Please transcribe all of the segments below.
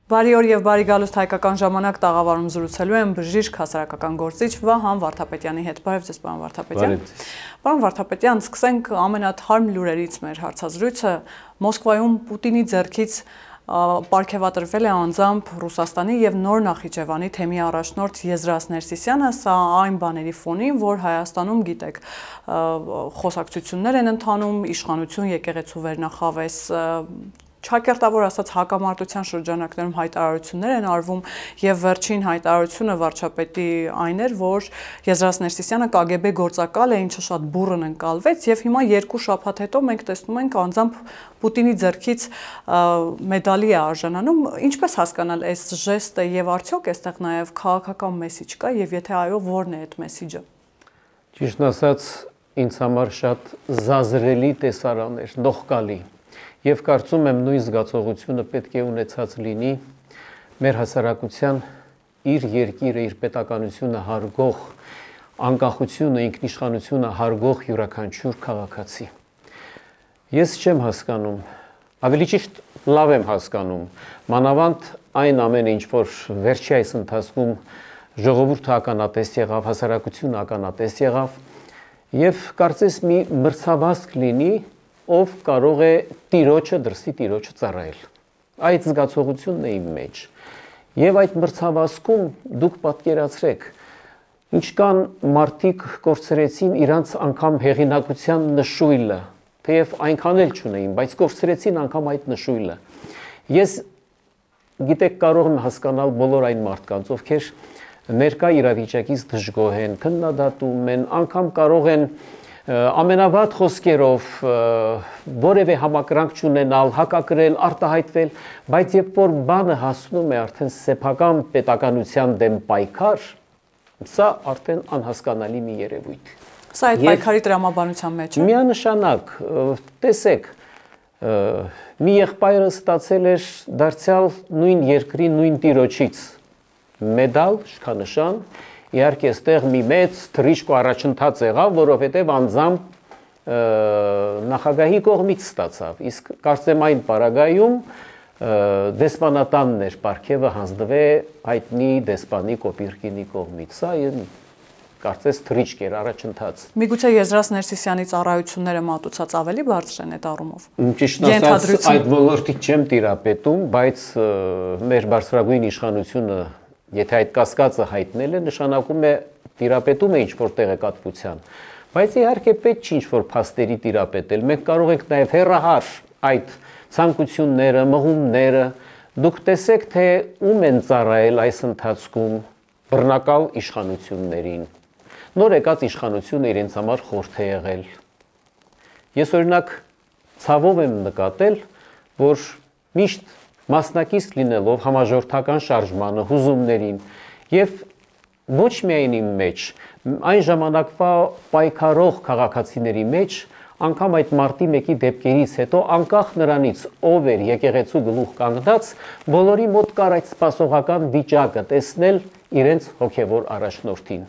Բարի օր եւ բարի գալուստ հայկական ժամանակ տաղավարում զրուցելու եմ բժիշկ հասարակական գործիչ Վահան Վարդապետյանի հետ։ Բարև ձեզ, պարոն Վարդապետյան։ Պարոն Վարդապետյան, սկսենք ամենաթարմ լուրերից մեր հարցազրույցը։ Մոսկվայում Պուտինի ձեռքից պարգևատրվել է անձամբ Ռուսաստանի եւ Նոր Նախիջևանի թեմի առաջնորդ Եզրաս Ներսիսյանը, սա այն բաների ֆոնին, որ Հայաստանում գիտեք, խոսակցություններ են ընթանում, իշխանություն, եկեղեցու վերնախավես, Չակերտավոր ասած հակամարտության շրջանակներում հայտարարություններ են արվում եւ վերջին հայտարարությունը վարչապետի այն էր, որ Եզրաս Ներսիսյանը KGB գործակալ է, ինչը շատ բուռն ընկալվեց եւ հիմա 2 շաբաթ հետո մենք տեսնում ենք անձամբ Պուտինի ձեռքից մեդալի է արժանանում, ինչպես հասկանալ այս ժեստը եւ արդյոք այստեղ նաեւ քաղաքական մեսիջ կա եւ եթե այո, ո՞րն է այդ մեսիջը։ Ճիշտ ասած, ինձ համար շատ զազրելի տեսարան էր, նողկալի։ Եվ կարծում եմ նույն զգացողությունը պետք է ունեցած լինի մեր հասարակության իր երկիրը, իր պետականությունը հարգող, անկախությունը, ինքնիշխանությունը հարգող յուրաքանչյուր քաղաքացի։ Ես չեմ հասկանում, ավելի ճիշտ լավ եմ հասկանում, մանավանդ այն ամենը, ինչ որ վերջի այս ընթացքում ժողովուրդը ականատես եղավ, հասարակությունը ականատես եղավ, եւ կարծես մի մրցավազք լինի, ով կարող է տիրոջը դրսի տիրոջը ծառայել։ Այդ զգացողությունն է իմ մեջ։ Եվ այդ մրցավազքում դուք պատկերացրեք, ինչքան մարդիկ կորցրեցին իրանց անգամ հեղինակության նշույլը, թեև այնքան էլ չունեին, բայց կորցրեցին անգամ այդ նշույլը։ Ես գիտեք կարող եմ հասկանալ բոլոր այն մարդկանց, ովքեր ներկա իրավիճակից դժգոհ են, քննադատում են, անգամ կարող են ամենավատ խոսքերով որևէ համակրանք չունենալ, հակակրել, արտահայտվել, բայց երբ որ բանը հասնում է արդեն սեփական պետականության դեմ պայքար, սա արդեն անհասկանալի մի երևույթ։ Սա այդ պայքարի տրամաբանության մեջ է։ Միանշանակ, տեսեք, մի եղբայրը ստացել էր դարձյալ նույն երկրի նույն տիրոջից մեդալ, շքանշան, Իհարկե այստեղ մի մեծ թռիչք ու առաջընթաց եղավ, որովհետև անձամբ նախագահի կողմից ստացավ, իսկ կարծեմ այն պարագայում դեսպանատանն էր պարգևը հանձնվե հայտնի դեսպանի Կոպիրկինի կողմից, սա կարծես թռիչք էր առաջընթաց։ Միգուցե Եզրաս Ներսիսյանի ծառայությունները մատուցած ավելի բարձր են այդ առումով։ Ճիշտ ասած, այդ ոլորտի չեմ տիրապետում, բայց մեր բարձրագույն իշխանությունը Եթե այդ կասկածը հայտնել է, նշանակում է տիրապետում է ինչ-որ տեղեկատվության, բայց իհարկե պետք չի ինչ-որ փաստերի տիրապետել, մենք կարող ենք նաև հեռահար այդ ցանկությունները, մղումները, դուք տեսեք, թե ում են ծառայել այս ընթացքում բռնակալ իշխանություններին, նոր եկած իշխանությունը իրենց համար խորթ է եղել։ Ես օրինակ ցավով եմ նկատել, որ միշտ մասնակից լինելով համաժողովրդական շարժմանը, հուզումներին եւ ոչ միայն իմ մեջ, այն ժամանակվա պայքարող քաղաքացիների մեջ, անգամ այդ մարտի 1-ի դեպքերից հետո, անկախ նրանից ով էր եկեղեցու գլուխ կանգնած, բոլորի մոտ կար այդ սպասողական վիճակը տեսնել իրենց հոգևոր առաջնորդին։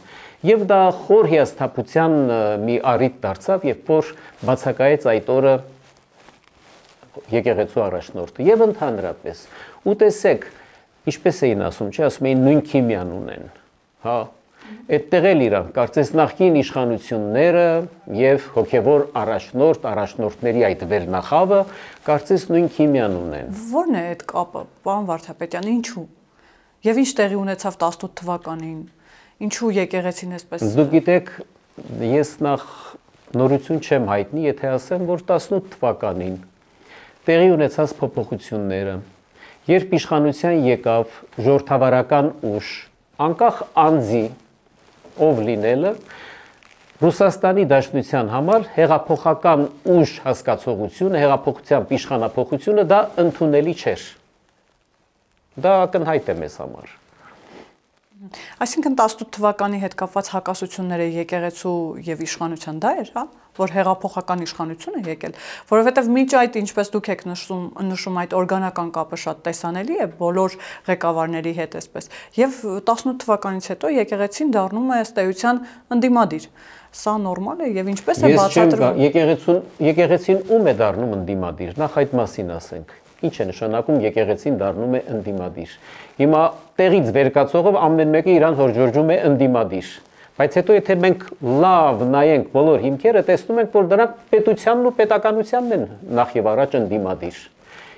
Եվ դա խոր հիասթափության մի առիթ դարձավ, երբ որ բացակայեց այդ օրը եկեղեցու առաջնորդը եւ ընդհանրապես ու տեսեք ինչպես էին ասում, չէ, ասում էին նույն քիմիան ունեն, հա, այդտեղ էլ իրանք կարծես նախկին իշխանությունները եւ հոգեվոր առաջնորդների այդ վերնախավը կարծես նույն քիմիան ունեն։ Ո՞րն է այդ կապը, պարոն Վարդապետյան, ինչու։ Եվ ինչ տեղի ունեցավ 18 թվականին, ինչու եկեղեցին այսպես։ Դուք գիտեք, ես նախ նորություն չեմ հայտնի, եթե ասեմ, որ 18 թվականին տեղի ունեցած փոփոխությունները, երբ իշխանության եկավ ժողովրդավարական ուժ, անկախ անձի ով լինելը, Ռուսաստանի Դաշնության համար հեղափոխական ուժ հասկացողությունը, հեղափոխությամբ իշխանափոխությունը դա ընդունելի չէր։ Դա ակնհայտ է մեզ համար։ Այսինքն 18 թվականի հետ կապված հակասությունները եկեղեցու եւ իշխանության դա էր, հա, որ հեղափոխական իշխանություն է եկել, որովհետեւ միջ այդ ինչպես դուք եք նշում այդ օրգանական կապը շատ տեսանելի է բոլոր ղեկավարների հետ այսպես, եւ 18 թվականից հետո եկեղեցին դառնում է ըստ էության ընդդիմադիր։ Սա նորմալ է եւ ինչպես է բացատրվում։ Եկեղեցին ում է դառնում ընդդիմադիր, նախ այդ մասին ասենք։ Ինչ է նշանակում եկեղեցին դառնում է ընդդիմադիր։ Հիմա տեղից վերկացողով ամեն մեկը իրան հորջորջում է ընդդիմադիր։ Բայց հետո եթե մենք լավ նայենք բոլոր հիմքերը, տեսնում ենք, որ դրանք պետությանն ու պետականությանն են նախ եւ առաջ ընդդիմադիր։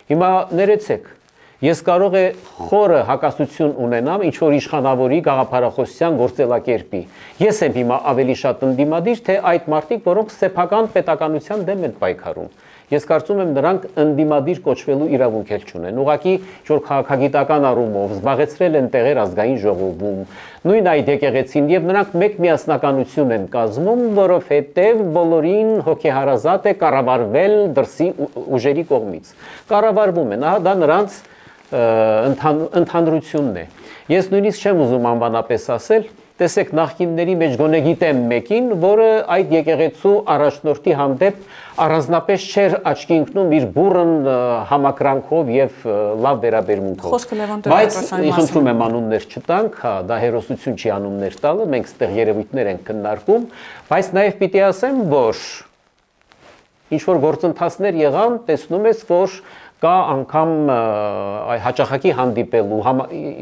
Հիմա ներեցեք, ես կարող է խորը հակասություն ունենամ ինչ որ իշխանավորի գաղափարախոսության գործելակերպի։ Ես եմ հիմա ավելի շատ ընդդիմադիր, թե այդ մարդիկ, որոնք սեփական պետականության դեմ են պայքարում։ Ես կարծում եմ նրանք ընդդիմադիր կոչվելու իրավունք էլ չունեն։ Ուղղակի որ քաղաքագիտական առումով զբաղեցրել են տեղեր ազգային ժողովում, նույն այդ եկեղեցին եւ նրանք մեկ միասնականություն են կազմում, որովհետեւ բոլորին հոգեհարազատ է կառավարվել դրսի ուժերի կողմից։ Կառավարվում են, ահա դա նրանց ընդհանրությունն է։ Ես նույնիսկ չեմ ուզում անվանապես ասել, տեսեք նախկինների մեջ գոնե գիտեմ մեկին, որը այդ եկեղեցու առաջնորդի հանդեպ առանձնապես չէր աչքի ընկնում իր բուրըն համակրանքով եւ լավ վերաբերմունքով։ Խոսքը Լևոն Տեր-Պետրոսյանի Բայց խնդրում եմ անուններ չտանք, հա, դա հերոսություն չի անուններ տալը, մենք ստեղ երևույթներ ենք քննարկում, բայց նաեւ պիտի ասեմ, որ ինչ որ գործընթացներ եղան, տեսնում ես, որ կա անգամ հաճախակի հանդիպելու,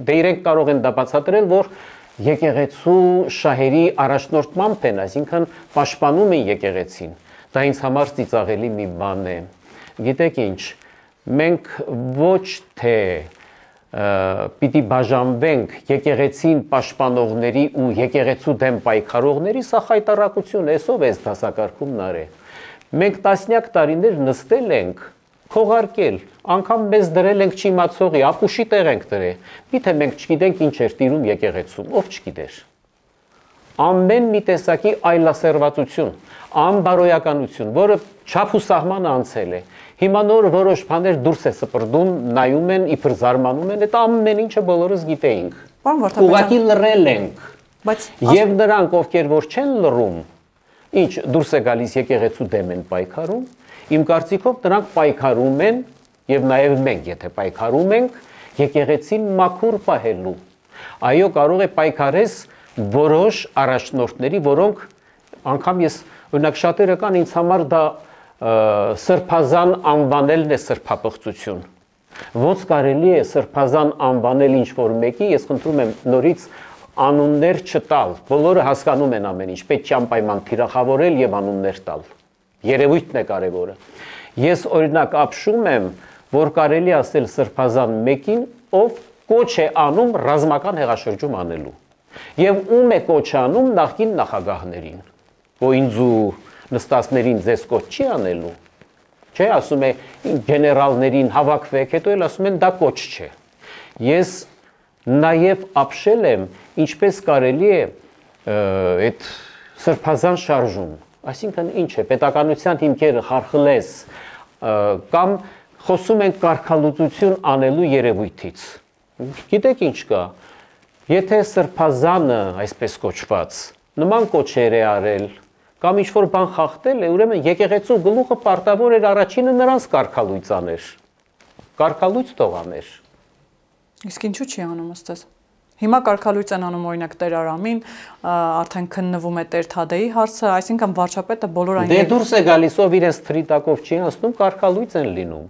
դե իրենք կարող են դա բացատրել, որ եկեղեցու շահերի առաջնորդմամբ են, այսինքն պաշտպանում են եկեղեցին։ Դա ինձ համար ծիծաղելի մի բան է։ Գիտեք ինչ, մենք ոչ թե պիտի բաժանվենք եկեղեցին պաշտպանողների ու եկեղեցու դեմ պայքարողների, սա խայտառակություն է, եսով է դասակարգումն արել։ Մենք տասնյակ տարիներ նստել ենք, քողարկել, անգամ մեզ դրել ենք չիմացողի, ապուշի տեղ ենք դրել։ Միթե մենք չգիտենք ինչ էր տիրում եկեղեցում, ով չգիտեր։ Ամեն մի տեսակի այլասերվածություն, անբարոյականություն, որը չափ ու սահմանը անցել է։ Հիմա նոր որոշ բաներ դուրս է սպրդում, նայում են, իբր զարմանում են, այդ ամեն ինչը բոլորս գիտեինք։ Ուղղակի լռել ենք։ Եվ նրանք, ովքեր որ չեն լռում, ինչ դուրս է գալիս եկեղեցու դեմ են պայքարում, իմ կարծիքով նրանք պայքարում են եւ նաեւ մենք եթե պայքարում ենք եկեղեցին մաքուր պահելու։ Այո, կարող է պայքարես որոշ առաջնորդների, որոնք անգամ ես օրինակ շատերը կան ինձ համար դա սրբազան անվանելն է սրբապղծություն։ Ոնց կարելի է սրբազան անվանել ինչ որ մեկի, ես խնդրում եմ նորից անուններ չտալ։ Բոլորը հասկանում են ամեն ինչ, պետք է անպայման թիրախավորել եւ անուններ տալ։ Երևույթն է կարևորը։ Ես օրինակ ապշում եմ, որ կարելի ասել սրբազան մեկին, ով կոչ է անում ռազմական հեղաշրջում անելու։ Եվ ում է կոչ անում նախկին նախագահներին, որ ինձ ու նստածներին ձեզ կոչ չի անելու։ Չէ, ասում է գեներալներին հավաքվեք, հետո էլ ասում են դա կոչ չէ։ Ես նաև ապշել եմ, ինչպես կարելի է այդ սրբազան շարժում, այսինքն ինչ է, պետականության հիմքերը խարխլես կամ խոսում ենք կարգալուծություն անելու երևույթից։ Գիտեք ինչ կա, եթե սրբազանը, այսպես կոչված, նման կոչեր է արել, կամ ինչ-որ բան խախտել է, ուրեմն եկեղեցու գլուխը պարտավոր էր առաջինը նրանց կարգալույծ աներ, կարգալույծ տող աներ։ Իսկ ինչու չի անում ըստես։ Հիմա կարգալույծ են անում օրինակ Տեր Արամին, արդեն քննվում է Տեր Թադեի հարցը, այսինքն վարչապետը բոլոր այն Դե դուրս է գալիս, ով իրենց թրիտակով չի անցնում, կարգալույծ են լինում։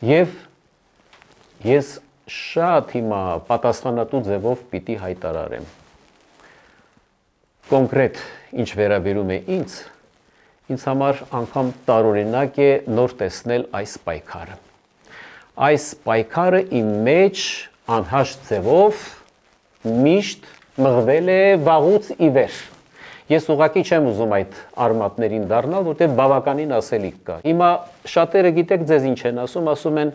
Եվ ես շատ հիմա պատասխանատու ձևով պիտի հայտարարեմ։ Կոնկրետ ինչ վերաբերում է ինձ համար անգամ տարօրինակ է նոր տեսնել այս պայքարը։ Այս պայքարը իմ մեջ անհաշտ ձևով միշտ մղվել է վաղուց ի վեր։ Ես ուղղակի չեմ ուզում այդ արմատներին դառնալ, որտեղ բավականին ասելիք կա։ Հիմա շատերը գիտեք ձեզ ինչ են ասում են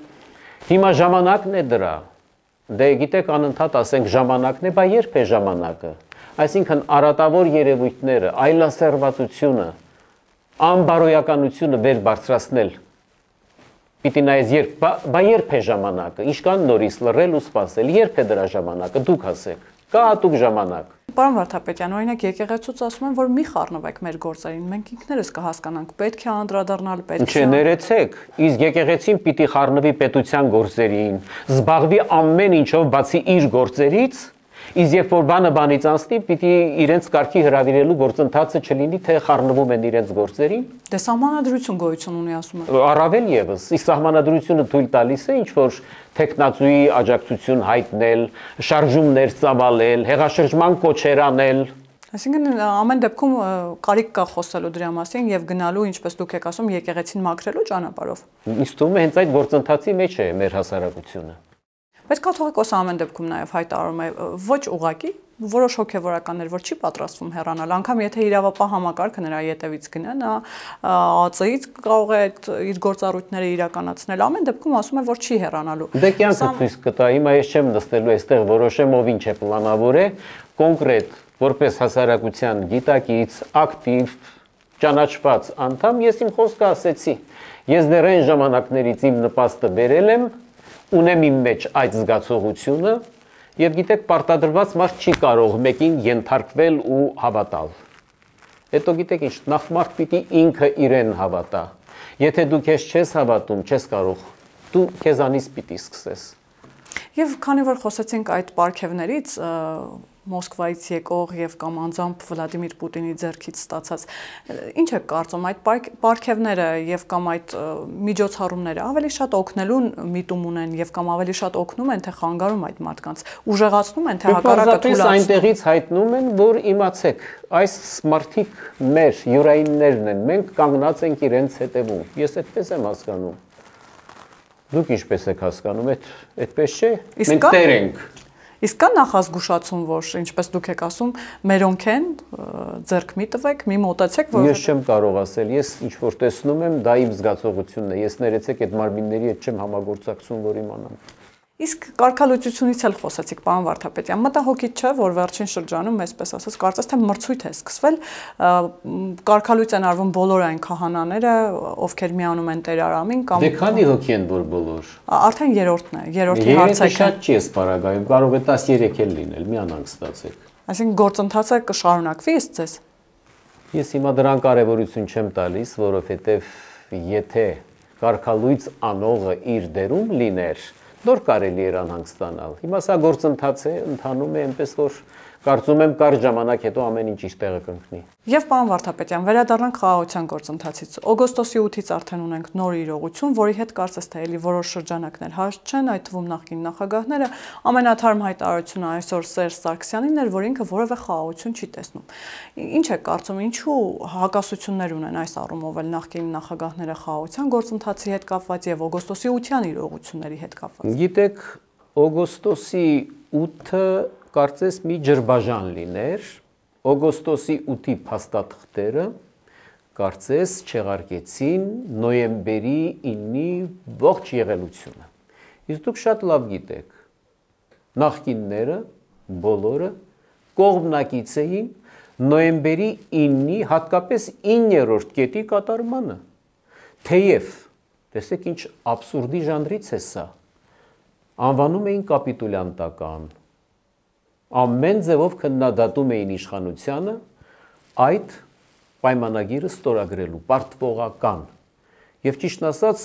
հիմա ժամանակն է դրա։ Դե գիտեք անընդհատ ասենք ժամանակն է, բա երբ է ժամանակը։ Այսինքն արատավոր երևույթները, այլասերվածությունը, անբարոյականությունը վեր բարձրացնել պիտի նայես երբ, բա երբ է ժամանակը, ինչքան նորից լռել ու սպասել, երբ է դրա ժամանակը, դուք ասեք, կա հատուկ ժամանակ։ Պարոն Վարդապետյան, օրինակ եկեղեցուց ասում են, որ մի խառնվեք մեր գործերին, մենք ինքներս կհասկանանք, պետք է անդրադառնալ, պետք է։ Չէ, ներեցեք, իսկ եկեղեցին պիտի խառնվի պետության գործերին, զբաղվի ամեն ինչով բացի իր գործերից, Իսկ երբ որ բանը բանից անցնի, պիտի իրենց կարգի հրավիրելու գործընթացը չլինի, թե խառնվում են իրենց գործերին։ Դե սահմանադրություն գոյություն ունի, ասում եմ։ Առավել եւս, իսկ սահմանադրությունը թույլ տալիս է ինչ որ տեխնացուի աջակցություն հայտնել, շարժումներ ծավալել, հեղաշրջման կոչեր անել։ Այսինքն ամեն դեպքում կարիք կա խոսելու դրա մասին եւ գնալու, ինչպես դուք եք ասում, եկեղեցին մաքրելու ճանապարհով։ Ինձ թվում է հենց այդ գործընթացի մեջ է մեր հասարակությունը։ Բայց կաթողիկոսը ամեն դեպքում նաև հայտարարում է ոչ ուղակի, որոշ հոգևորականներ, որ չի պատրաստվում հեռանալ, անգամ եթե իրավապահ համակարգը նրա ետևից գնա, նա ԱԾ-ից կարող է իր գործառույթները իրականացնել, ամեն դեպքում ասում է, որ չի հեռանալու։ Դե կյանքը ցույց կտա, հիմա ես չեմ նստելու այստեղ որոշեմ ով ինչ է պլանավոր է, կոնկրետ որպես հասարակության գիտակից, ակտիվ, ճանաչված անդամ, ես իմ խոսքը ասեցի։ Ես դեռ այն ժամանակներից իմ նպաստը բերել եմ, ունեմ իմ մեջ այդ զգացողությունը, եւ գիտեք, պարտադրված մարդ չի կարող մեկին ենթարկվել ու հավատալ։ Հետո գիտեք ինչ, նախ մարդ պիտի ինքը իրեն հավատա։ Եթե դու քեզ չես հավատում, չես կարող, դու քեզանից պիտի սկսես։ Եվ քանի որ խոսեցինք այդ պարգևներից, Մոսկվայից եկող եւ կամ անձամբ Վլադիմիր Պուտինի ձեռքից ստացած, ինչ եք կարծում, այդ պարգևները եւ կամ այդ միջոցառումները ավելի շատ օգնելու միտում ունեն եւ կամ ավելի շատ օգնում են, թե խանգարում այդ մարդկանց, ուժեղացնում են, թե հակառակը թույլատնում։ Այնտեղից հայտնում են, որ իմացեք, այս մարդիկ մեր յուրայիններն են, մենք կանգնած ենք իրենց հետևում։ Ես այդպես եմ հասկանում։ Դուք ինչպես եք հասկանում, այդպես չէ։ Մենք տեր ենք։ Իսկ կա նախազգուշացում, որ ինչպես դուք եք ասում, մերոնք են, ձեռք մի տվեք, մի մոտեցեք, որ Ես չեմ կարող ասել, ես ինչ որ տեսնում եմ, դա իմ զգացողությունն է։ Ես ներեցեք այդ մարմինների հետ չեմ համագործակցում, որ իմանամ։ Իսկ կարգալուծությունից էլ խոսեցիք, պարոն Վարդապետյան, մտահոգիչ չէ, որ վերջին շրջանում, այսպես ասած, կարծես թե մրցույթ է սկսվել, կարգալույծ են արվում բոլոր այն քահանաները, ովքեր միանում են Տեր Արամին կամ Դե քանի հոգի են որ բոլոր։ Արդեն երրորդն է, երրորդի հարցը շատ չի սպառագայում, կարող է 13 էլ լինել, մի անանք ստացեք։ Այսինքն գործընթացը կշարունակվի ըստ ձեզ։ Ես հիմա դրան կարևորություն չեմ տալիս, որովհետև եթե կարգալույծ անողը իր դերում լիներ, նոր կարելի էր անհանգ ստանալ։ Հիմա սա գործընթաց է, ընթանում է, այնպես որ կարծում եմ կարճ ժամանակ հետո ամեն ինչ իր տեղը կընկնի։ Եվ պարոն Վարդապետյան, վերադառնանք խաղաղության գործընթացից։ Օգոստոսի 8-ից արդեն ունենք նոր իրողություն, որի հետ կարծես թե էլի որոշ շրջանակներ հարց չեն, այդ թվում նախկին նախագահները, ամենաթարմ հայտարարությունը այսօր Սերժ Սարգսյանին էր, որ ինքը որևէ խաղաղություն չի տեսնում։ Ինչ է կարծում, ինչու հակասություններ ունեն այս առումով էլ նախկին նախագահները խաղաղության գործընթացի հետ կապված եւ օգոստոսի 8-յան իրողությունների հետ կապված։ Գիտեք, օգոստոսի 8-ը կարծես մի ջրբաժան լիներ, օգոստոսի 8-ի փաստաթղթերը կարծես չեղարկեցին նոյեմբերի 9-ի ողջ եղելությունը։ Իսկ դուք շատ լավ գիտեք, նախկինները, բոլորը կողմնակից էին նոյեմբերի 9-ի հատկապես 9-րդ կետի կատարմանը։ Թեև, տեսեք ինչ աբսուրդի ժանրից է սա, անվանում էին կապիտուլյանտական, ամեն ձևով քննադատում էին իշխանությանը այդ պայմանագիրը ստորագրելու, պարտվողական։ Եվ ճիշտն ասած,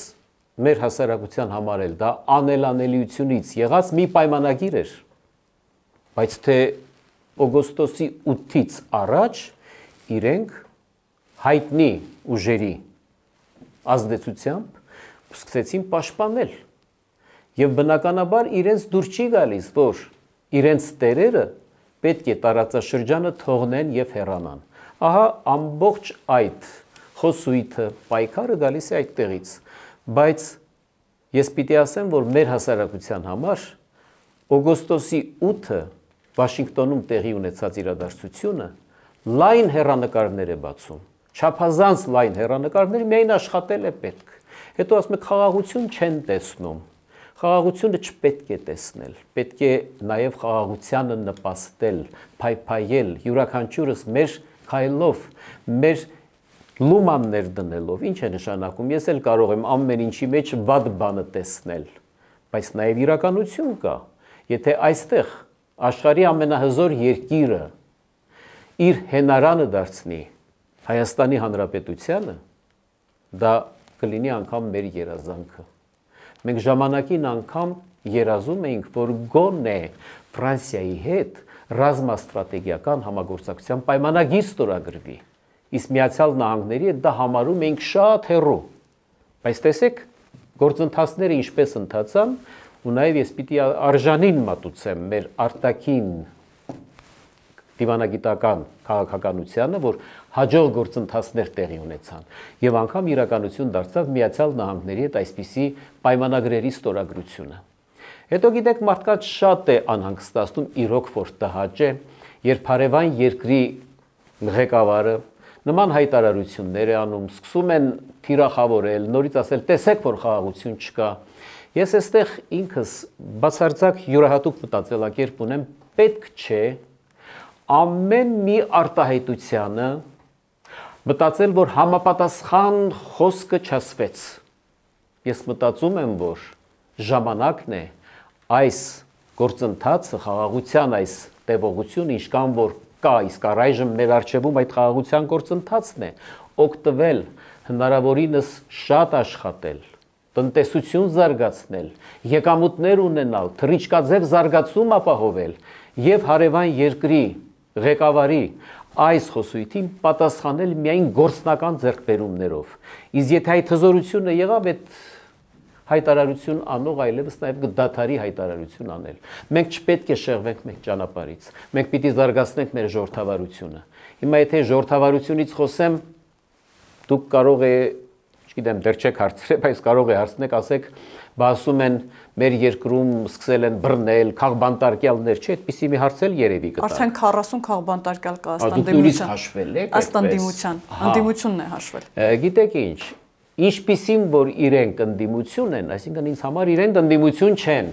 մեր հասարակության համար էլ դա անելանելիությունից եղած մի պայմանագիր էր, բայց թե օգոստոսի 8-ից առաջ իրենք հայտնի ուժերի ազդեցությամբ սկսեցին պաշտպանել։ Եվ բնականաբար իրենց դուր չի գալիս, որ իրենց տերերը պետք է տարածաշրջանը թողնեն եւ հեռանան։ Ահա ամբողջ այդ խոսույթը, պայքարը գալիս է այդտեղից, բայց ես պիտի ասեմ, որ մեր հասարակության համար օգոստոսի 8-ը Վաշինգտոնում տեղի ունեցած իրադարձությունը լայն հեռանկարներ է բացում, չափազանց լայն հեռանկարներ, միայն աշխատել է պետք։ Հետո ասում եք խաղաղություն չեն տեսնում։ Խաղաղությունը չպետք է տեսնել, պետք է նաև խաղաղությանը նպաստել, փայփայել, յուրաքանչյուրս մեր քայլով, մեր լումաններ դնելով, ինչ է նշանակում, ես էլ կարող եմ ամեն ինչի մեջ վատ բանը տեսնել, բայց նաև իրականություն կա, եթե այստեղ աշխարհի ամենահզոր երկիրը իր հենարանը դարձնի Հայաստանի Հանրապետությանը, դա կլինի անգամ մեր երազանքը։ Մենք ժամանակին անգամ երազում էինք, որ գոնե Ֆրանսիայի հետ ռազմաստրատեգիական համագործակցության պայմանագիր ստորագրվի։ Իսկ Միացյալ Նահանգների հետ դա համարում էինք շատ հեռու։ Բայց տեսեք, գործընթացները ինչպես ընթացան, ու նաև ես պիտի արժանին մատուցեմ մեր արտաքին դիվանագիտական քաղաքականությանը, որ հաջող գործընթացներ տեղի ունեցան եւ անգամ իրականություն դարձավ Միացյալ Նահանգների հետ այսպիսի պայմանագրերի ստորագրությունը։ Հետո գիտեք, մարդկանց շատ է անհանգստացնում իրոք որ տհաճ է, երբ հարևան երկրի ղեկավարը նման հայտարարություններ է անում, սկսում են թիրախավորել, նորից ասել, տեսեք որ խաղաղություն չկա։ Ես այստեղ ինքս բացարձակ յուրահատուկ մտածելակերպ ունեմ, պետք չէ ամեն մի արտահայտությանը մտածել, որ համապատասխան խոսքը չասվեց։ Ես մտածում եմ, որ ժամանակն է այս գործընթացը, խաղաղության այս տևողությունը, ինչքան որ կա, իսկ առայժմ մեր առջևում այդ խաղաղության գործընթացն է, օգտվել, հնարավորինս շատ աշխատել, տնտեսություն զարգացնել, եկամուտներ ունենալ, թռիչքաձև զարգացում ապահովել եւ հարևան երկրի ղեկավարի այս խոսույթին պատասխանել միայն գործնական ձեռքբերումներով։ Իսկ եթե այդ հզորությունը եղավ, այդ հայտարարություն անող այլևս նաև կդադարի հայտարարություն անել։ Մենք չպետք է շեղվենք մեր ճանապարհից։ Մենք պիտի զարգացնենք մեր ժողովրդավարությունը։ Հիմա եթե ժողովրդավարությունից խոսեմ, դուք կարող է, չգիտեմ, դեռ չեք հարցրել, բայց կարող է հարցնեք, ասեք, բա ասում են մեր երկրում սկսել են բռնել, քաղբանտարկյալներ, չէ, այդպիսի մի հարց էլ երևի կտա։ Արդեն 40 քաղբանտարկյալ կա ըստ ընդդիմությունն է հաշվել։ Գիտեք ինչ, ինչպիսին որ իրենք ընդդիմություն են, այսինքն ինձ համար իրենք ընդդիմություն չեն։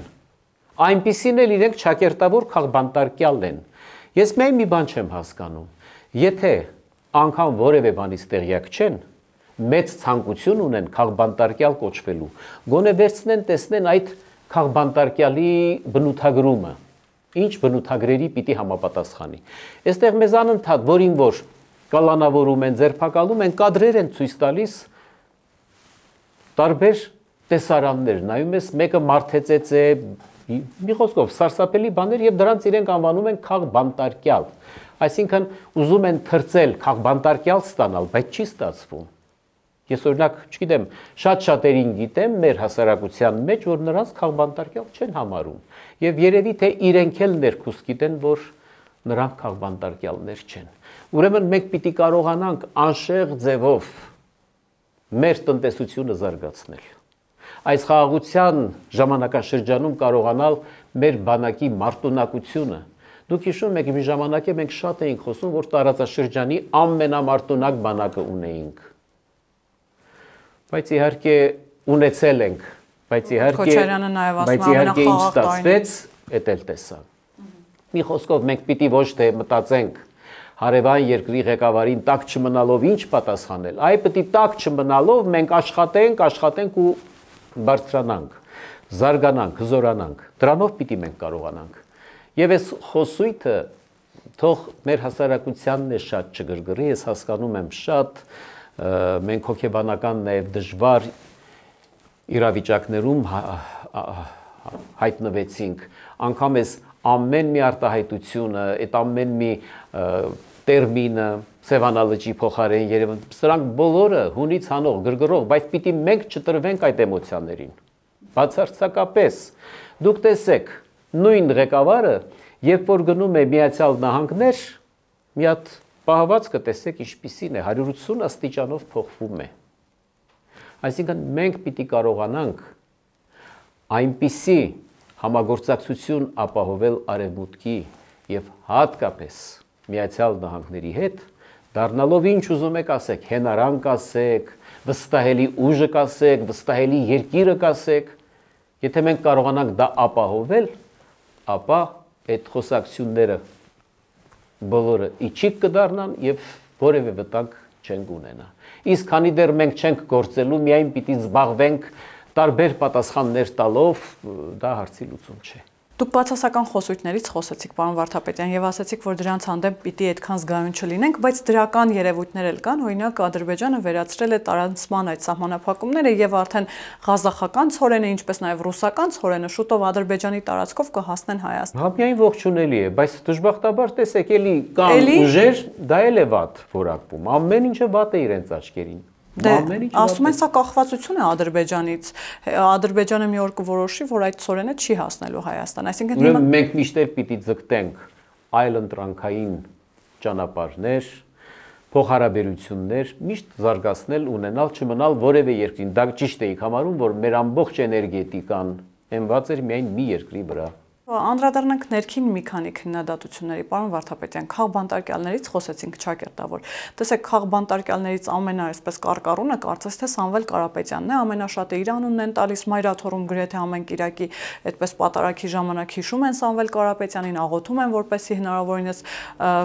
Այնպիսին էլ իրենք ճակերտավոր քաղբանտարկյալ են։ Ես միայն մի բան չեմ հասկանում։ Եթե անգամ որևէ բանից տեղյակ չեն, մեծ ցանկություն ունեն քաղբանտարկյալ կոչվելու, գոնե վերցնեն տեսնեն այդ քաղբանտարկյալի բնութագրումը, ինչ բնութագրերի պիտի համապատասխանի։ Այստեղ մեզ անընդհատ որին որ կալանավորում են, ձերբակալում են, կադրեր են ցույց տալիս տարբեր տեսարաններ, նայում ես մեկը մարդեցեց է, մի խոսքով սարսափելի բաներ եւ դրանց իրենք անվանում են քաղբանտարկյալ։ Այսինքն ուզում են թրծել քաղբանտարկյալ ստանալ, բայց չի ստացվում։ Ես օրինակ, չգիտեմ, շատ-շատերին գիտեմ մեր հասարակության մեջ, որ նրանց քաղբանտարկյալ չեն համարում։ Եվ երևի թե իրենք էլ ներքուս գիտեն, որ նրանք քաղբանտարկյալներ չեն։ Ուրեմն մենք պիտի կարողանանք անշեղ ձևով մեր տնտեսությունը զարգացնել։ Այս խաղաղության ժամանակաշրջանում կարողանալ մեր բանակի մարտունակությունը։ Դուք հիշում եք, մի ժամանակ է մենք շատ էինք խոսում, որ տարածաշրջանի ամենամարտունակ բանակը ունեինք։ Բայց իհարկե ունեցել ենք, բայց իհարկե ինչ ստացվեց, էդ էլ տեսանք։ Մի խոսքով մենք պիտի ոչ թե մտածենք հարևան երկրի ղեկավարին տակ չմնալով ինչ պատասխանել, այ պետք է տակ չմնալով մենք աշխատենք ու բարձրանանք, զարգանանք, հզորանանք։ Դրանով պիտի մենք կարողանանք։ Եվ այս խոսույթը թող մեր հասարակությանն է շատ չգրգռի, ես հասկանում եմ շատ մենք հոգեբանական նաև դժվար իրավիճակներում հայտնվեցինք, անգամ այս ամեն մի արտահայտությունը, այդ ամեն մի տերմինը, Սևանալճի փոխարեն Երևան, սրանք բոլորը հունից հանող, գրգռող, բայց պիտի մենք չտրվենք այդ էմոցիաներին։ Բացարձակապես, դուք տեսեք, նույն ղեկավարը, երբ որ գնում է Միացյալ Նահանգներ, մի հատ պահվածքը տեսեք ինչպիսին է, 180 աստիճանով փոխվում է։ Այսինքն մենք պիտի կարողանանք այնպիսի համագործակցություն ապահովել Արևմուտքի եւ հատկապես Միացյալ Նահանգների հետ, դառնալով ինչ ուզում եք ասեք, հենարանք ասեք, վստահելի ուժը կասեք, վստահելի երկիրը կասեք, եթե մենք կարողանանք դա ապահովել, ապա այդ խոսակցությունները բոլորը իջիկ կդառնան եւ որևէ վտանգ չենք ունենա։ Իսկ քանի դեռ մենք չենք գործելու, միայն պիտի զբաղվենք տարբեր պատասխաններ տալով, դա հարցի լուծում չէ։ Դուք բացասական խոսույթներից խոսեցիք, պարոն Վարդապետյան, եւ ասացիք, որ դրանց հանդեպ պիտի այդքան զգայուն չլինենք, բայց դրական երևույթներ էլ կան, օրինակ Ադրբեջանը վերացրել է տարածման այդ սահմանափակումները եւ արդեն ղազախական ցորենը, ինչպես նաեւ ռուսական ցորենը շուտով Ադրբեջանի տարածքով կհասնեն Հայաստան։ Հա, միայն ողջունելի է, բայց դժբախտաբար տեսեք, էլի կան ուժեր, դա էլ է վատ որակվում։ Ամեն ինչը վատ է իրենց աչքերին։ Ասում են, սա կախվածություն է Ադրբեջանից։ Ադրբեջանը մի օր կորոշի, որ այդ ցորենը չի հասնելու Հայաստան։ Այսինքն մենք միշտ էլ պիտի ձգտենք այլընտրանքային ճանապարհներ, փոխհարաբերություններ միշտ զարգացնել, ունենալ, չմնալ որևէ երկրին։ Դա ճիշտ էիք համարում, որ մեր ամբողջ էներգետիկան հենված էր միայն մի երկրի վրա։ Անդրադառնանք ներքին մի քանի քննադատությունների, պարոն Վարդապետյան, քաղբանտարկյալներից խոսեցինք ճակերտավոր։ Տեսեք, քաղբանտարկյալներից այսպես կարկառունը կարծես թե Սամվել Կարապետյանն է, ամենաշատը իր անունն են տալիս, մայրաթոռում գրեթե ամեն կիրակի այդպես պատարագի ժամանակ հիշում են Սամվել Կարապետյանին, աղոթում են, որպեսզի հնարավորինս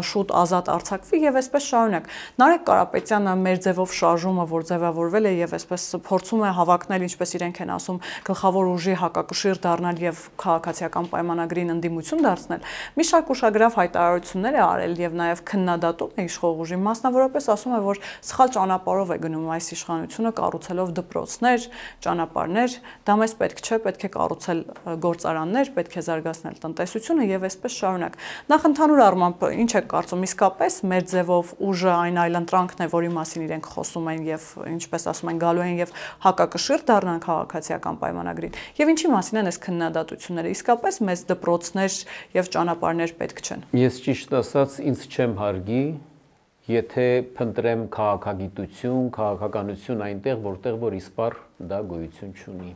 շուտ ազատ արձակվի եւ այսպես շարունակ։ Նարեկ Կարապետյանը մեր ձևով շարժումը, որ ձևավորվել է եւ այսպես փորձում է հավակնել, ինչպես իրենք են ասում, գլխավոր ուժի հակակշիռ դառնալ եւ քաղաքացիական պայմանագրին ընդդիմություն դարձնել, մի շարք ուշագրավ հայտարարություններ է արել եւ նաեւ քննադատում է իշխող ուժին, մասնավորապես ասում է, որ սխալ ճանապարհով է գնում այս իշխանությունը կառուցելով դպրոցներ, ճանապարհներ, դա մեզ պետք չէ, պետք է կառուցել գործարաններ, պետք է զարգացնել տնտեսությունը եւ այսպես շարունակ։ Նախ ընդհանուր առմամբ ինչ եք կարծում, իսկապես մեր ձևով ուժը այն այլընտրանքն է, որի մասին իրենք խոսում են եւ ինչպես ասում են, գալու են եւ հակակշիռ դառնան քաղաքացիական պայմանագրին։ Եվ ինչի մասին են այս քննադատությունները, իսկապես մեզ դպրոցներ եւ ճանապարհներ պետք չեն։ Ես ճիշտ ասած ինձ չեմ հարգի, եթե փնտրեմ քաղաքագիտություն, քաղաքականություն այնտեղ, որտեղ որ իսպառ դա գոյություն չունի։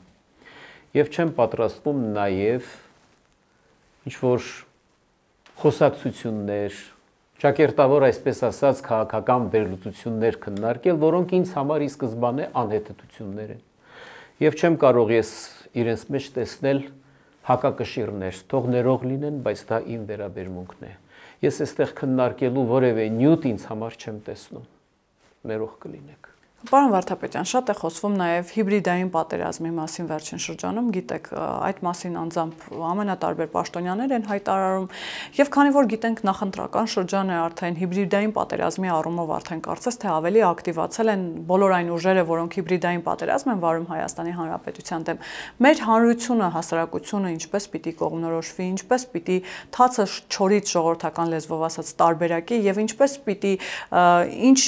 Եվ չեմ պատրաստվում նաեւ ինչ որ խոսակցություններ, ճակերտավոր այսպես ասած քաղաքական վերլուծություններ քննարկել, որոնք ինձ համար ի սկզբանե անհետեթություններ են։ Եվ չեմ կարող ես իրենց մեջ տեսնել հակակշիռներ, թող ներող լինեն, բայց դա իմ վերաբերմունքն է։ Ես այստեղ քննարկելու որևէ նյութ ինձ համար չեմ տեսնում։ Ներող կլինեք։ Պարոն Վարդապետյան, շատ է խոսվում նաև հիբրիդային պատերազմի մասին վերջին շրջանում, գիտեք, այդ մասին անձամբ ամենատարբեր պաշտոնյաներ են հայտարարում, եւ քանի որ գիտենք նախընտրական շրջան է արդեն հիբրիդային պատերազմի առումով արդեն կարծես թե ավելի ակտիվացել են բոլոր այն ուժերը, որոնք հիբրիդային պատերազմ են վարում Հայաստանի Հանրապետության դեմ։ Մեր հանրությունը, հասարակությունը ինչպես պիտի կողմնորոշվի, ինչպես պիտի թացը չորից ժողովրդական լեզվով ասած տարբերակի եւ ինչպես պիտի ինչ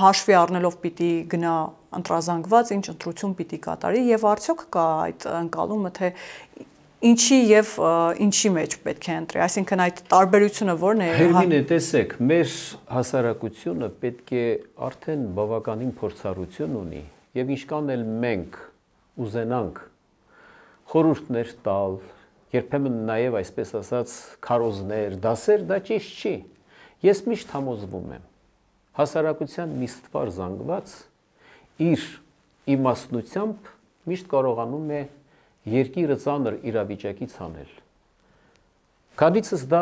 հաշվի առնելով պիտի գնա ընտրազանգված, ինչ ընտրություն պիտի կատարի եւ արդյոք կա այդ ընկալումը, թե ինչի եւ ինչի մեջ պետք է ընտրի, այսինքն այդ տարբերությունը ո՞րն է։ Հերմին է, տեսեք, մեր հասարակությունը պետք է արդեն բավականին փորձառություն ունի եւ ինչքան էլ մենք ուզենանք խորհուրդներ տալ, երբեմն նաեւ այսպես ասած քարոզներ, դասեր, դա ճիշտ չի։ Ես միշտ համոզվում եմ հասարակության մի ստվար զանգված իր իմաստնությամբ միշտ կարողանում է երկիրը ծանր իրավիճակից հանել։ Քանիցս դա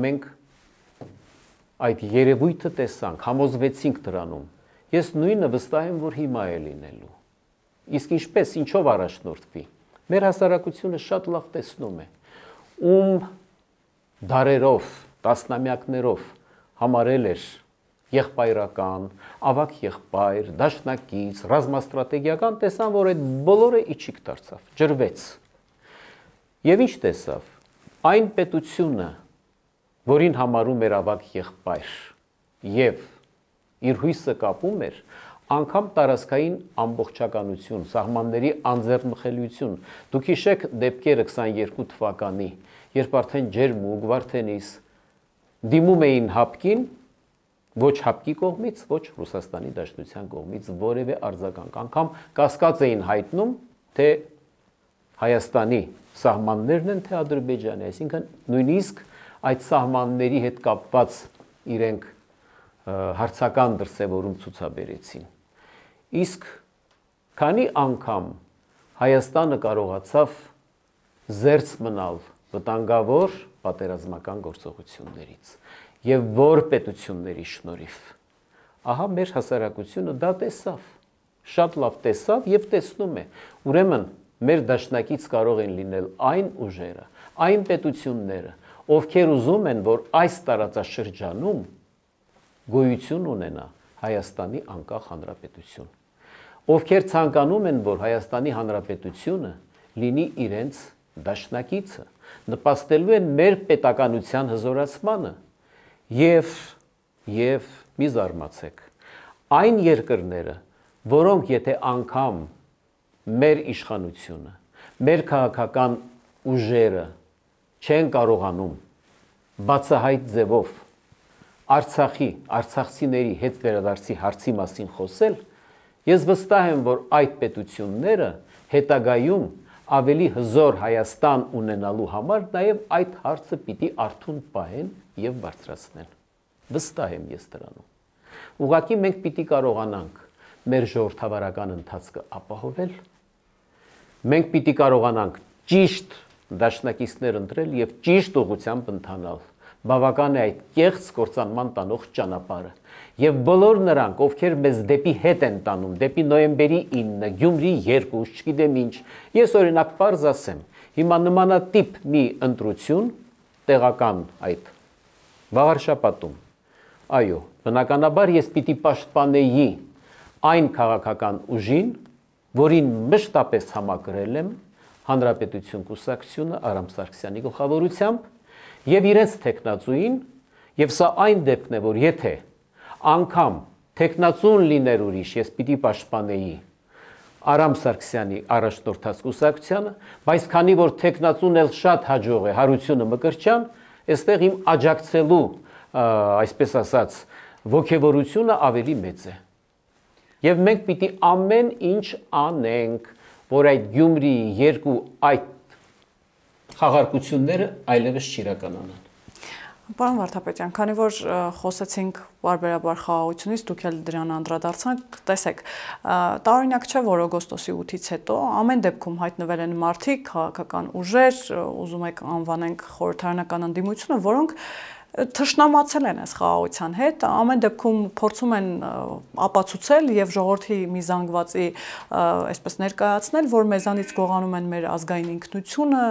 մենք այդ երևույթը տեսանք, համոզվեցինք դրանում։ Ես նույնը վստահ եմ, որ հիմա է լինելու։ Իսկ ինչպես, ինչով առաջնորդվի։ Մեր հասարակությունը շատ լավ տեսնում է, ում դարերով, տասնամյակներով համարել էր եղբայրական, ավագ եղբայր, դաշնակից, ռազմաստրատեգիական, տեսան, որ այդ բոլորը իջիկ դարձավ, ջրվեց։ Եվ ինչ տեսավ։ Այն պետությունը, որին համարում էր ավագ եղբայր եւ իր հույսը կապում էր, անգամ տարածքային ամբողջականություն, սահմանների անձեռնմխելիություն։ Դուք հիշեք դեպքերը 22 թվականի, երբ արդեն ջերմուկ, Վարդենիս դիմում էին հապկին, ոչ հապկի կողմից, ոչ Ռուսաստանի Դաշնության կողմից որևէ արձագանք, անգամ կասկած էին հայտնում, թե Հայաստանի սահմաններն են, թե Ադրբեջանի, այսինքն նույնիսկ այդ սահմանների հետ կապված իրենք հարցական դրսևորում ցուցաբերեցին։ Իսկ քանի անգամ Հայաստանը կարողացավ զերծ մնալ վտանգավոր պատերազմական գործողություններից եւ որ պետությունների շնորհիվ, ահա մեր հասարակությունը դա տեսավ, շատ լավ տեսավ եւ տեսնում է։ Ուրեմն մեր դաշնակից կարող են լինել այն ուժերը, այն պետությունները, ովքեր ուզում են, որ այս տարածաշրջանում գոյություն ունենա Հայաստանի անկախ հանրապետություն, ովքեր ցանկանում են, որ Հայաստանի հանրապետությունը լինի իրենց դաշնակիցը, նպաստելու են մեր պետականության հզորացմանը եւ մի զարմացեք, այն երկրները, որոնք եթե անգամ մեր իշխանությունը, մեր քաղաքական ուժերը չեն կարողանում բացահայտ ձևով արցախցիների հետ վերադարձի հարցի մասին խոսել, ես վստահ եմ, որ այդ պետությունները հետագայում ավելի հզոր Հայաստան ունենալու համար նաև այդ հարցը պիտի արթուն պահեն եւ բարձրացնեն։ Վստահ եմ ես դրանում։ Ուղղակի մենք պիտի կարողանանք մեր ժողովրդավարական ընթացքը ապահովել, մենք պիտի կարողանանք ճիշտ դաշնակիցներ ընտրել եւ ճիշտ ուղղությամբ ընթանալ։ Բավական է այդ կեղծ կործանման տանող ճանապարհը եւ բոլոր նրանք, ովքեր մեզ դեպի հետ են տանում, դեպի նոյեմբերի 9, Գյումրի 2, չգիտեմ ինչ, ես օրինակ պարզ ասեմ, հիմա նմանատիպ մի ընտրություն տեղական այդ Վաղարշապատում, այո, բնականաբար ես պիտի պաշտպանեի այն քաղաքական ուժին, որին մշտապես համակրել եմ Հանրապետություն կուսակցությունը Արամ Սարգսյանի գլխավորությամբ եւ իրենց տեխնացուին, եւ սա այն դեպքն է, որ եթե անգամ տեխնացուն լիներ ուրիշ, ես պիտի պաշտպանեի Արամ Սարգսյանի առաջնորդած կուսակցությանը, բայց քանի որ տեխնացուն էլ շատ հաջող է Հարությունը Մկրտչյան, այստեղ իմ աջակցելու, այսպես ասած, ոգևորությունը ավելի մեծ է։ Եվ մենք պիտի ամեն ինչ անենք, որ այդ Գյումրի 2 այդ խաղարկությունները այլևս չիրականանան։ Պարոն Վարդապետյան, քանի որ խոսեցինք բարբերաբար խաղաղությունից, դուք էլ դրան անդրադարձանք, տեսեք, տարօրինակ չէ, որ օգոստոսի 8-ից հետո ամեն դեպքում հայտնվել են մարդիկ, քաղաքական ուժեր, ուզում եք անվանենք խորհրդարանական ընդդիմությունը, որոնք թշնամացել են այս խաղաղության հետ, ամեն դեպքում փորձում են ապացուցել եւ ժողովրդի մի զանգվածի այսպես ներկայացնել, որ մեզանից գողանում են մեր ազգային ինքնությունը,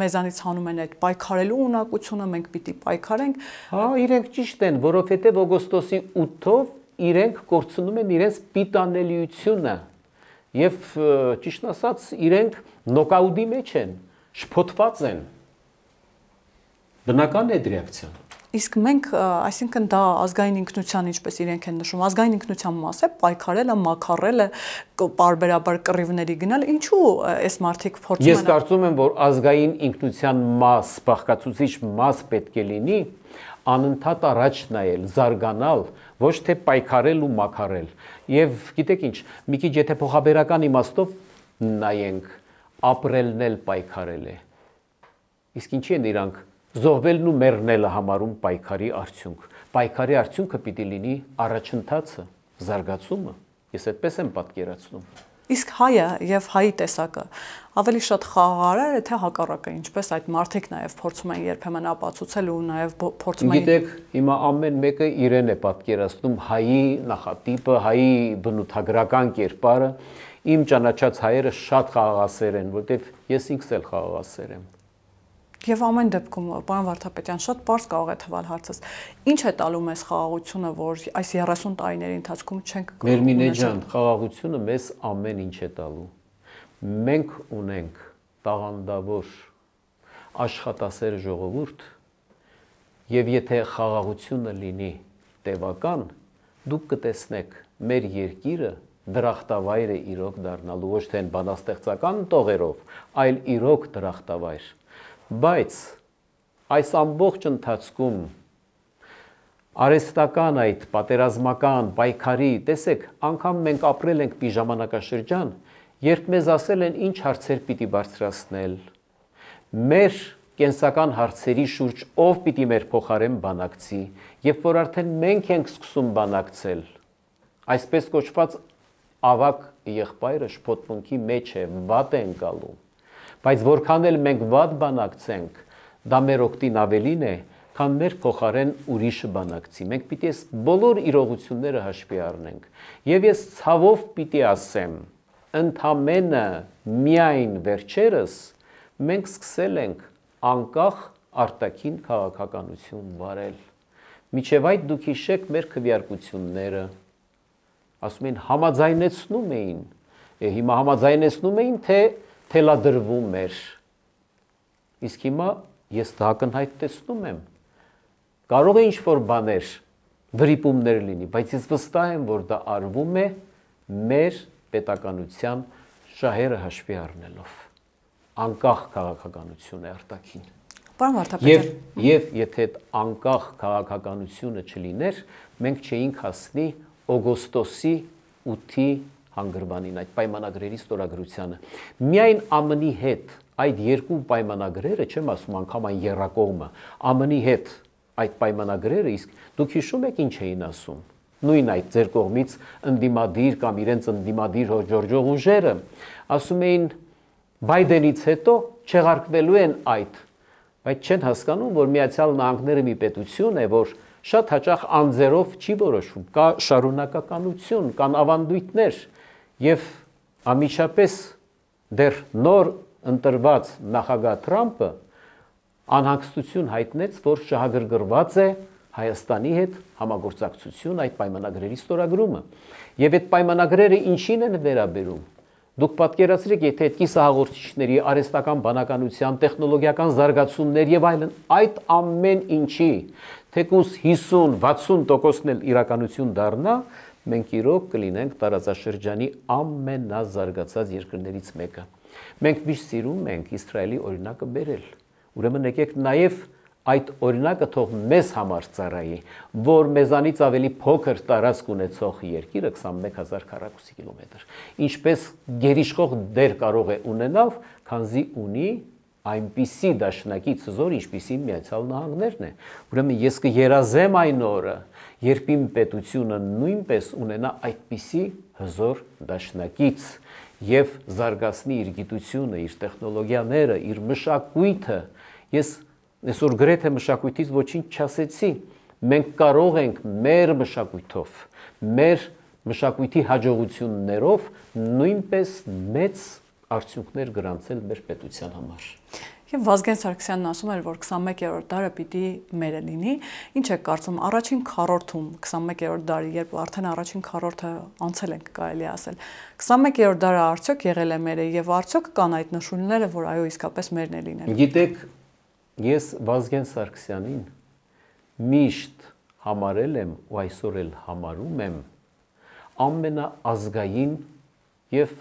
մեզանից հանում են այդ պայքարելու ունակությունը, մենք պիտի պայքարենք։ Հա, իրենք ճիշտ են, որովհետեւ օգոստոսի 8-ով իրենք կորցնում են իրենց պիտանելիությունը եւ ճիշտ ասած իրենք նոկաուտի մեջ են, շփոթված են։ Բնական է ռեակցիան։ Իսկ մենք, այսինքն դա ազգային ինքնության, ինչպես իրենք են նշում, ազգային ինքնության մաս է, պայքարելը, մաքարելը, պարբերաբար կռիվների գնալ, ինչու այս մարդիկ փորձում են։ Ես կարծում եմ, որ ազգային ինքնության մաս, բաղկացուցիչ մաս պետք է լինի անընդհատ առաջ նայել, զարգանալ, ոչ թե պայքարել ու մաքարել։ Եվ գիտեք ինչ, մի քիչ եթե փոխաբերական իմաստով նայենք, ապրելն էլ պայքարել է։ Իսկ ինչի են իրանք զոհվելն ու մեռնելը համարում պայքարի արդյունք։ Պայքարի արդյունքը պիտի լինի առաջընթացը, զարգացումը։ Ես այդպես եմ պատկերացնում։ Իսկ հայը եւ հայի տեսակը ավելի շատ խաղաղարար է, թե հակառակը, ինչպես այդ մարդիկ նաեւ փորձում են երբեմն ապացուցել ու նաեւ փորձում են։ Գիտեք, հիմա ամեն մեկը իրեն է պատկերացնում հայի նախատիպը, հայի բնութագրական կերպարը։ Իմ ճանաչած հայերը շատ խաղաղասեր են, որտեվ ես ինքս էլ խաղաղասեր եմ։ Եվ ամեն դեպքում, պարոն Վարդապետյան, շատ պարզ կարող է թվալ հարցս։ Ինչ է տալու մեզ խաղաղությունը, որ այս 30 տարիների ընթացքում չենք Մերմինե ջան, խաղաղությունը մեզ ամեն ինչ է տալու։ Մենք ունենք տաղանդավոր աշխատասեր ժողովուրդ, եւ եթե խաղաղությունը լինի տևական, դուք կտեսնեք մեր երկիրը դրախտավայր է իրոք դառնալու, ոչ թե բանաստեղծական տողերով, այլ իրոք դրախտավայր։ Բայց այս ամբողջ ընթացքում արհեստական այդ պատերազմական պայքարի, տեսեք, անգամ մենք ապրել ենք մի ժամանակաշրջան, երբ մեզ ասել են ինչ հարցեր պիտի բարձրացնել, մեր կենսական հարցերի շուրջ ով պիտի մեր փոխարեն բանակցի, երբ որ արդեն մենք ենք սկսում բանակցել, այսպես կոչված ավակ եղբայրը շփոթմունքի մեջ է, վատ է ընկալում։ Բայց որքան էլ մենք վատ բանակցենք, դա մեր օգտին ավելին է, քան մեր փոխարեն ուրիշը բանակցի։ Մենք պիտի այս բոլոր իրողությունները հաշվի առնենք։ Եվ ես ցավով պիտի ասեմ, ընդամենը միայն վերջերս մենք սկսել ենք անկախ արտաքին քաղաքականություն վարել։ Մինչև այդ դուք հիշեք մեր քվեարկությունները, ասում էին համաձայնեցնում էին, հիմա համաձայնեցնում էին, թե թելադրվում էր։ Իսկ հիմա ես դա ակնհայտ տեսնում եմ։ Կարող է ինչ-որ բաներ, վրիպումներ լինի, բայց ես վստահ եմ, որ դա արվում է մեր պետականության շահերը հաշվի առնելով։ Անկախ քաղաքականություն է արտաքին։ Պարոն Վարդապետյան, Եվ եթե այդ անկախ քաղաքականությունը չլիներ, մենք չէինք հասնի օգոստոսի 8-ի հանգրվանին, այդ պայմանագրերի ստորագրությանը։ Միայն ԱՄՆ-ի հետ այդ երկու պայմանագրերը, չեմ ասում անգամ այն եռակողմը, ԱՄՆ-ի հետ այդ պայմանագրերը, իսկ դուք հիշում եք ինչ էին ասում։ Նույն այդ ձեր կողմից ընդդիմադիր կամ իրենց ընդդիմադիր հաջորդող ուժերը ասում էին Բայդենից հետո չեղարկվելու են այդ, բայց չեն հասկանում, որ Միացյալ Նահանգները մի պետություն է, որ շատ հաճախ անձերով չի որոշվում, կա շարունակականություն, կան ավանդույթներ եւ ամիջապես դեռ նոր ընտրված նախագահ Թրամփը անհանգստություն հայտնեց, որ շահագրգռված է Հայաստանի հետ համագործակցություն այդ պայմանագրերի ստորագրումը։ Եվ այդ պայմանագրերը ինչին են վերաբերում։ Դուք պատկերացրեք, եթե այդ կիսահաղորդիչների, արհեստական բանականության, տեխնոլոգիական զարգացումներ եւ այլն, այդ ամեն ինչի թեկուզ 50-60%-ն էլ իրականություն դառնա, մենք իրոք կլինենք տարածաշրջանի ամենազարգացած երկրներից մեկը։ Մենք միշտ սիրում ենք Իսրայելի օրինակը բերել։ Ուրեմն եկեք նաեւ այդ օրինակը թող մեզ համար ծառայի, որ մեզանից ավելի փոքր տարածք ունեցող երկիրը 21000 քառակուսի կիլոմետր, ինչպես գերիշխող դեր կարող է ունենալ, քանզի ունի այնպիսի դաշնակից զոր, ինչպիսին Միացյալ Նահանգներն է։ Ուրեմն ես կերազեմ այն օրը, երբ իմ պետությունը նույնպես ունենա այդպիսի հզոր դաշնակից եւ զարգացնի իր գիտությունը, իր տեխնոլոգիաները, իր մշակույթը։ Ես այսօր գրեթե մշակույթից ոչինչ չասեցի։ Մենք կարող ենք մեր մշակույթով, մեր մշակույթի հաջողություններով նույնպես մեծ արդյունքներ գրանցել մեր պետության համար։ Եվ Վազգեն Սարգսյանն ասում էր, որ 21-րդ դարը պիտի մերը լինի։ Ինչ եք կարծում, առաջին քառորդում 21-րդ դարի, երբ արդեն առաջին քառորդը անցել ենք, կարելի ասել, 21-րդ դարը արդյոք եղել է մերը եւ արդյոք կան այդ նշույլները, որ այո, իսկապես մերն է լինել։ Գիտեք, ես Վազգեն Սարգսյանին միշտ համարել եմ ու այսօր էլ համարում եմ ամենաազգային եւ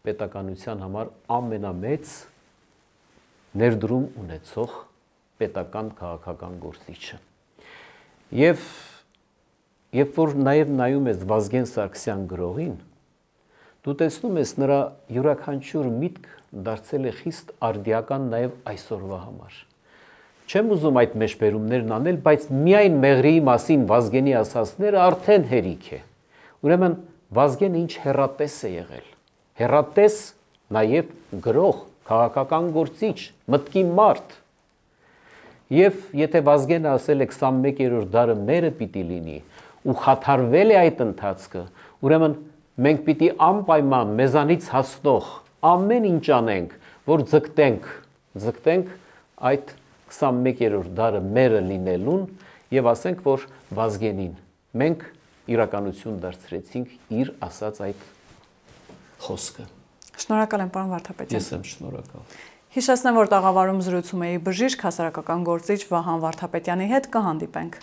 պետականության համար ամենամեծ ներդրում ունեցող պետական քաղաքական գործիչը։ Եվ երբ որ նաև նայում ես Վազգեն Սարգսյան գրողին, դու տեսնում ես նրա յուրաքանչյուր միտք դարձել է խիստ արդիական նաև այսօրվա համար։ Չեմ ուզում այդ մեջբերումներն անել, բայց միայն Մեղրիի մասին Վազգենի ասածները արդեն հերիք է։ Ուրեմն Վազգենը ինչ հեռատես է եղել։ Հեռատես նաև գրող, քաղաքական գործիչ, մտքի մարդ։ Եվ եթե Վազգենը ասել է 21-րդ դարը մերը պիտի լինի ու խաթարվել է այդ ընթացքը, ուրեմն մենք պիտի անպայման մեզանից հասնող ամեն ինչ անենք, որ ձգտենք այդ 21-րդ դարը մերը լինելուն եւ ասենք, որ Վազգենին մենք իրականություն դարձրեցինք իր ասած այդ խոսքը։ Շնորհակալ եմ, պարոն Վարդապետյան։ Ես եմ շնորհակալ։ Հիշեցնեմ, որ տաղավարում զրուցում էի բժիշկ, հասարակական գործիչ Վահան Վարդապետյանի հետ, կհանդիպենք։